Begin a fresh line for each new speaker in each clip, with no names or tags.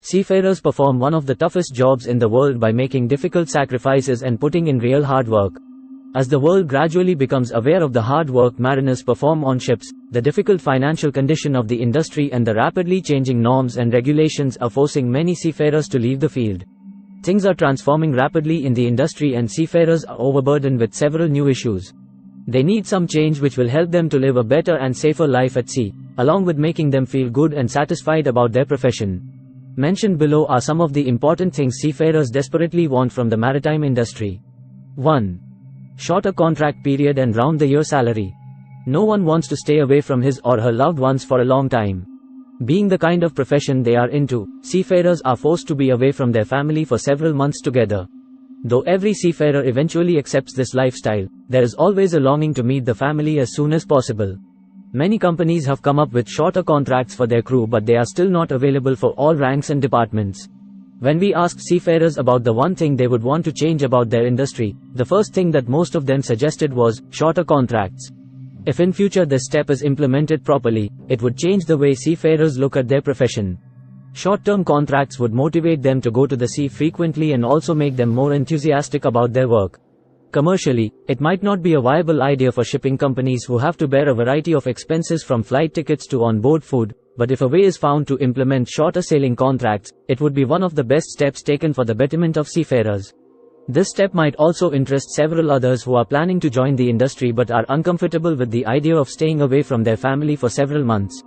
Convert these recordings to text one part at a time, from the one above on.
Seafarers perform one of the toughest jobs in the world by making difficult sacrifices and putting in real hard work. As the world gradually becomes aware of the hard work mariners perform on ships, the difficult financial condition of the industry and the rapidly changing norms and regulations are forcing many seafarers to leave the field. Things are transforming rapidly in the industry and seafarers are overburdened with several new issues. They need some change which will help them to live a better and safer life at sea, along with making them feel good and satisfied about their profession. Mentioned below are some of the important things seafarers desperately want from the maritime industry. 1. Shorter contract period and round-the-year salary. No one wants to stay away from his or her loved ones for a long time. Being the kind of profession they are into, seafarers are forced to be away from their family for several months together. Though every seafarer eventually accepts this lifestyle, there is always a longing to meet the family as soon as possible. Many companies have come up with shorter contracts for their crew, but they are still not available for all ranks and departments. When we asked seafarers about the one thing they would want to change about their industry, the first thing that most of them suggested was shorter contracts. If in future this step is implemented properly, it would change the way seafarers look at their profession. Short-term contracts would motivate them to go to the sea frequently and also make them more enthusiastic about their work. Commercially, it might not be a viable idea for shipping companies who have to bear a variety of expenses from flight tickets to on-board food, but if a way is found to implement shorter sailing contracts, it would be one of the best steps taken for the betterment of seafarers. This step might also interest several others who are planning to join the industry but are uncomfortable with the idea of staying away from their family for several months.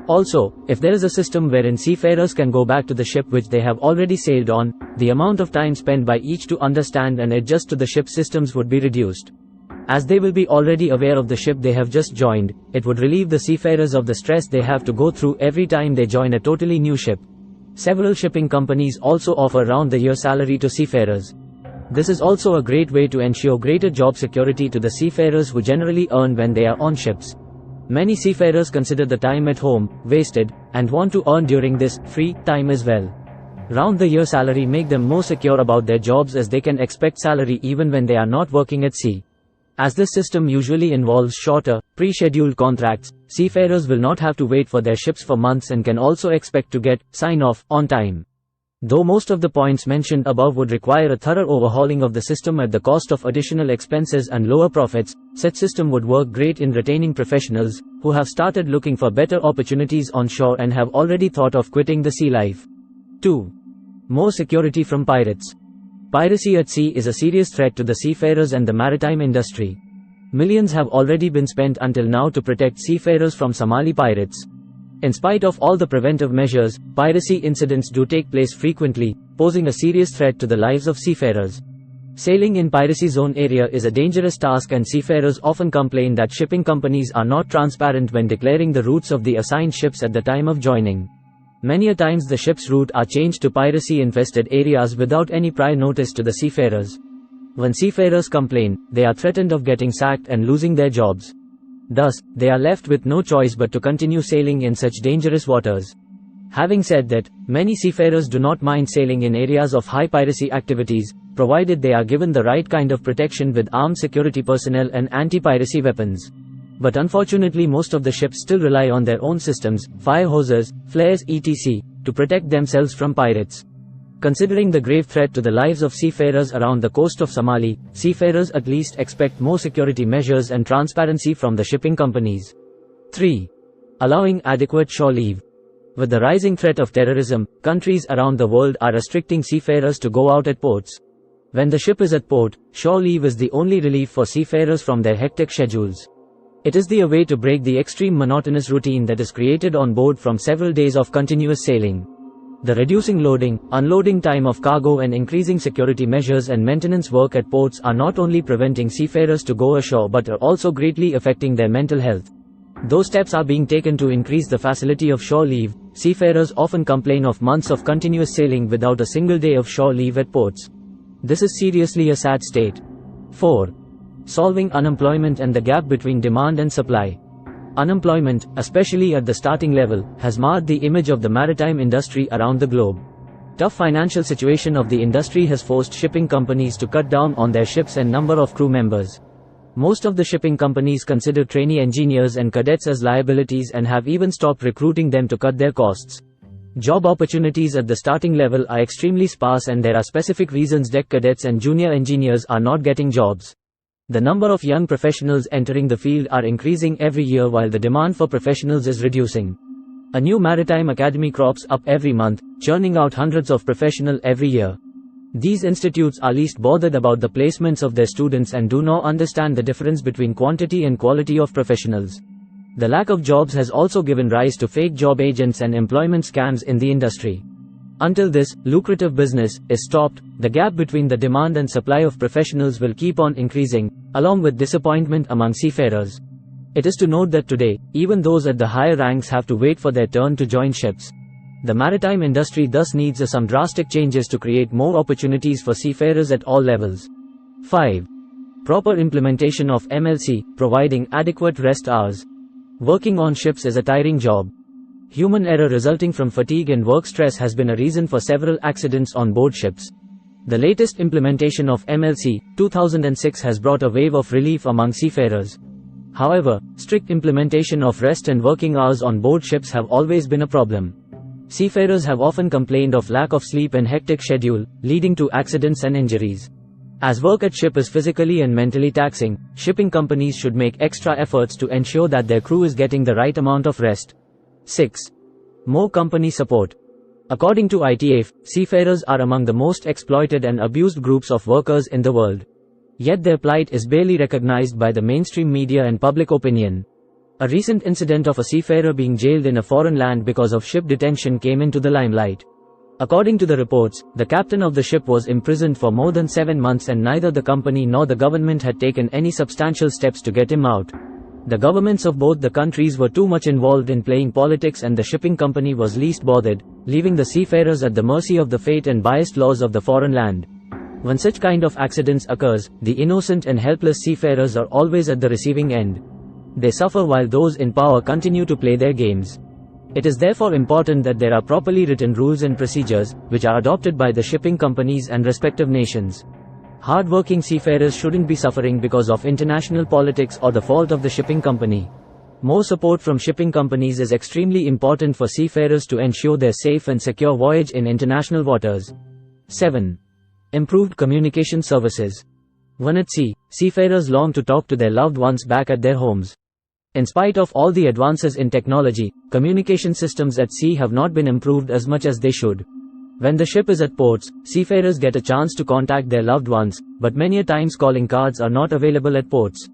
Also, if there is a system wherein seafarers can go back to the ship which they have already sailed on, the amount of time spent by each to understand and adjust to the ship systems would be reduced. As they will be already aware of the ship they have just joined, it would relieve the seafarers of the stress they have to go through every time they join a totally new ship. Several shipping companies also offer round-the-year salary to seafarers. This is also a great way to ensure greater job security to the seafarers who generally earn when they are on ships. Many seafarers consider the time at home wasted and want to earn during this free time as well. Round-the-year salary make them more secure about their jobs as they can expect salary even when they are not working at sea. As this system usually involves shorter, pre-scheduled contracts, seafarers will not have to wait for their ships for months and can also expect to get sign-off on time. Though most of the points mentioned above would require a thorough overhauling of the system at the cost of additional expenses and lower profits, such system would work great in retaining professionals who have started looking for better opportunities on shore and have already thought of quitting the sea life. 2. More security from pirates. Piracy at sea is a serious threat to the seafarers and the maritime industry. Millions have already been spent until now to protect seafarers from Somali pirates. In spite of all the preventive measures, piracy incidents do take place frequently, posing a serious threat to the lives of seafarers. Sailing in piracy zone area is a dangerous task and seafarers often complain that shipping companies are not transparent when declaring the routes of the assigned ships at the time of joining. Many a times the ship's route are changed to piracy-infested areas without any prior notice to the seafarers. When seafarers complain, they are threatened of getting sacked and losing their jobs. Thus, they are left with no choice but to continue sailing in such dangerous waters. Having said that, many seafarers do not mind sailing in areas of high piracy activities, provided they are given the right kind of protection with armed security personnel and anti-piracy weapons. But unfortunately most of the ships still rely on their own systems, fire hoses, flares etc., to protect themselves from pirates. Considering the grave threat to the lives of seafarers around the coast of Somali, seafarers at least expect more security measures and transparency from the shipping companies. 3. Allowing adequate shore leave. With the rising threat of terrorism, countries around the world are restricting seafarers to go out at ports. When the ship is at port, shore leave is the only relief for seafarers from their hectic schedules. It is the way to break the extreme monotonous routine that is created on board from several days of continuous sailing. The reducing loading, unloading time of cargo and increasing security measures and maintenance work at ports are not only preventing seafarers to go ashore but are also greatly affecting their mental health. Though steps are being taken to increase the facility of shore leave, seafarers often complain of months of continuous sailing without a single day of shore leave at ports. This is seriously a sad state. 4. Solving unemployment and the gap between demand and supply. Unemployment, especially at the starting level, has marred the image of the maritime industry around the globe. Tough financial situation of the industry has forced shipping companies to cut down on their ships and number of crew members. Most of the shipping companies consider trainee engineers and cadets as liabilities and have even stopped recruiting them to cut their costs. Job opportunities at the starting level are extremely sparse, and there are specific reasons deck cadets and junior engineers are not getting jobs. The number of young professionals entering the field are increasing every year while the demand for professionals is reducing. A new maritime academy crops up every month, churning out hundreds of professionals every year. These institutes are least bothered about the placements of their students and do not understand the difference between quantity and quality of professionals. The lack of jobs has also given rise to fake job agents and employment scams in the industry. Until this lucrative business is stopped, the gap between the demand and supply of professionals will keep on increasing, along with disappointment among seafarers. It is to note that today, even those at the higher ranks have to wait for their turn to join ships. The maritime industry thus needs some drastic changes to create more opportunities for seafarers at all levels. 5. Proper implementation of MLC, providing adequate rest hours. Working on ships is a tiring job. Human error resulting from fatigue and work stress has been a reason for several accidents on board ships. The latest implementation of MLC, 2006, has brought a wave of relief among seafarers. However, strict implementation of rest and working hours on board ships have always been a problem. Seafarers have often complained of lack of sleep and hectic schedule, leading to accidents and injuries. As work at ship is physically and mentally taxing, shipping companies should make extra efforts to ensure that their crew is getting the right amount of rest. 6. More company support. According to ITAF, seafarers are among the most exploited and abused groups of workers in the world. Yet their plight is barely recognized by the mainstream media and public opinion. A recent incident of a seafarer being jailed in a foreign land because of ship detention came into the limelight. According to the reports, the captain of the ship was imprisoned for more than 7 months, and neither the company nor the government had taken any substantial steps to get him out. The governments of both the countries were too much involved in playing politics, and the shipping company was least bothered, leaving the seafarers at the mercy of the fate and biased laws of the foreign land. When such kind of accidents occurs, the innocent and helpless seafarers are always at the receiving end. They suffer while those in power continue to play their games. It is therefore important that there are properly written rules and procedures, which are adopted by the shipping companies and respective nations. Hard-working seafarers shouldn't be suffering because of international politics or the fault of the shipping company. More support from shipping companies is extremely important for seafarers to ensure their safe and secure voyage in international waters. 7. Improved communication services. When at sea, seafarers long to talk to their loved ones back at their homes. In spite of all the advances in technology, communication systems at sea have not been improved as much as they should. When the ship is at ports, seafarers get a chance to contact their loved ones, but many a times calling cards are not available at ports.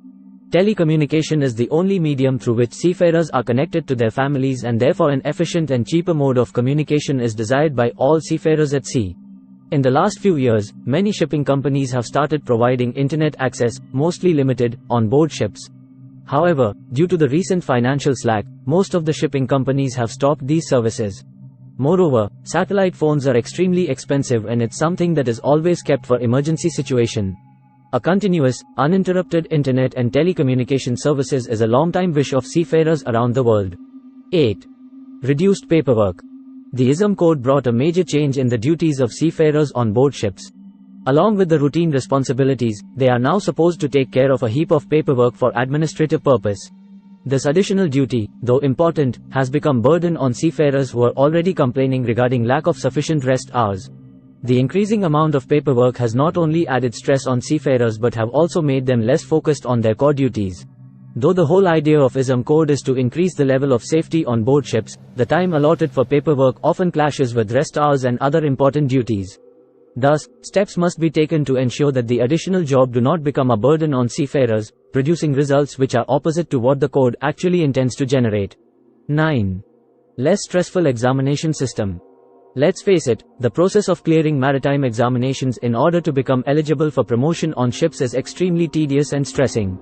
Telecommunication is the only medium through which seafarers are connected to their families, and therefore an efficient and cheaper mode of communication is desired by all seafarers at sea. In the last few years, many shipping companies have started providing internet access, mostly limited, on board ships. However, due to the recent financial slack, most of the shipping companies have stopped these services. Moreover, satellite phones are extremely expensive, and it's something that is always kept for emergency situation. A continuous, uninterrupted internet and telecommunication services is a long-time wish of seafarers around the world. 8. Reduced paperwork. The ISM code brought a major change in the duties of seafarers on board ships. Along with the routine responsibilities, they are now supposed to take care of a heap of paperwork for administrative purpose. This additional duty, though important, has become burden on seafarers who are already complaining regarding lack of sufficient rest hours. The increasing amount of paperwork has not only added stress on seafarers but have also made them less focused on their core duties. Though the whole idea of ISM code is to increase the level of safety on board ships, the time allotted for paperwork often clashes with rest hours and other important duties. Thus, steps must be taken to ensure that the additional job do not become a burden on seafarers, producing results which are opposite to what the code actually intends to generate. 9. Less stressful examination system. Let's face it, the process of clearing maritime examinations in order to become eligible for promotion on ships is extremely tedious and stressing.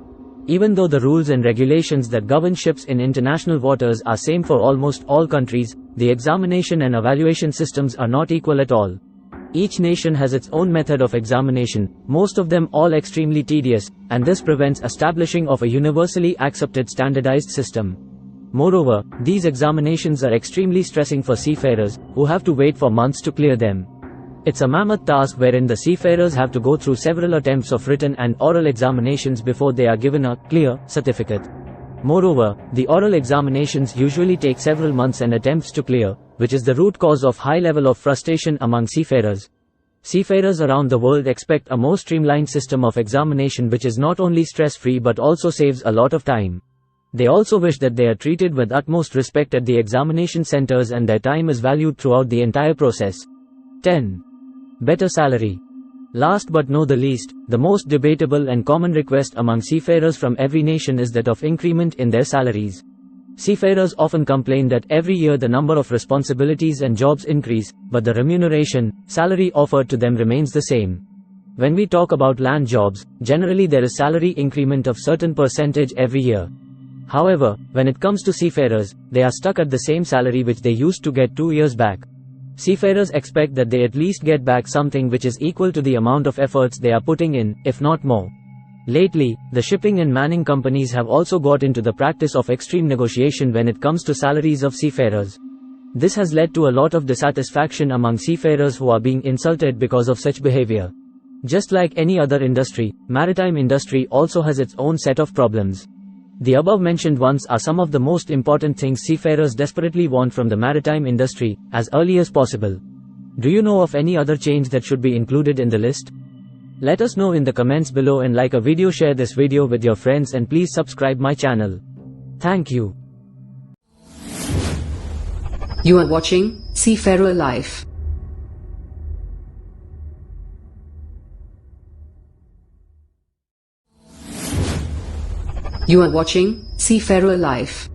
Even though the rules and regulations that govern ships in international waters are same for almost all countries, the examination and evaluation systems are not equal at all. Each nation has its own method of examination, most of them all extremely tedious, and this prevents establishing of a universally accepted standardized system. Moreover, these examinations are extremely stressing for seafarers, who have to wait for months to clear them. It's a mammoth task wherein the seafarers have to go through several attempts of written and oral examinations before they are given a clear certificate. Moreover, the oral examinations usually take several months and attempts to clear, which is the root cause of high level of frustration among seafarers. Seafarers around the world expect a more streamlined system of examination which is not only stress-free but also saves a lot of time. They also wish that they are treated with utmost respect at the examination centers and their time is valued throughout the entire process. 10. Better salary. Last but not the least, the most debatable and common request among seafarers from every nation is that of increment in their salaries. Seafarers often complain that every year the number of responsibilities and jobs increase, but the remuneration, salary offered to them remains the same. When we talk about land jobs, generally there is salary increment of certain percentage every year. However, when it comes to seafarers, they are stuck at the same salary which they used to get 2 years back. Seafarers expect that they at least get back something which is equal to the amount of efforts they are putting in, if not more. Lately, the shipping and manning companies have also got into the practice of extreme negotiation when it comes to salaries of seafarers. This has led to a lot of dissatisfaction among seafarers who are being insulted because of such behavior. Just like any other industry, maritime industry also has its own set of problems. The above mentioned ones are some of the most important things seafarers desperately want from the maritime industry, as early as possible. Do you know of any other change that should be included in the list? Let us know in the comments below and like a video, share this video with your friends and please subscribe my channel. Thank you.
You are watching Seafarer Life. You are watching Seafarer Life.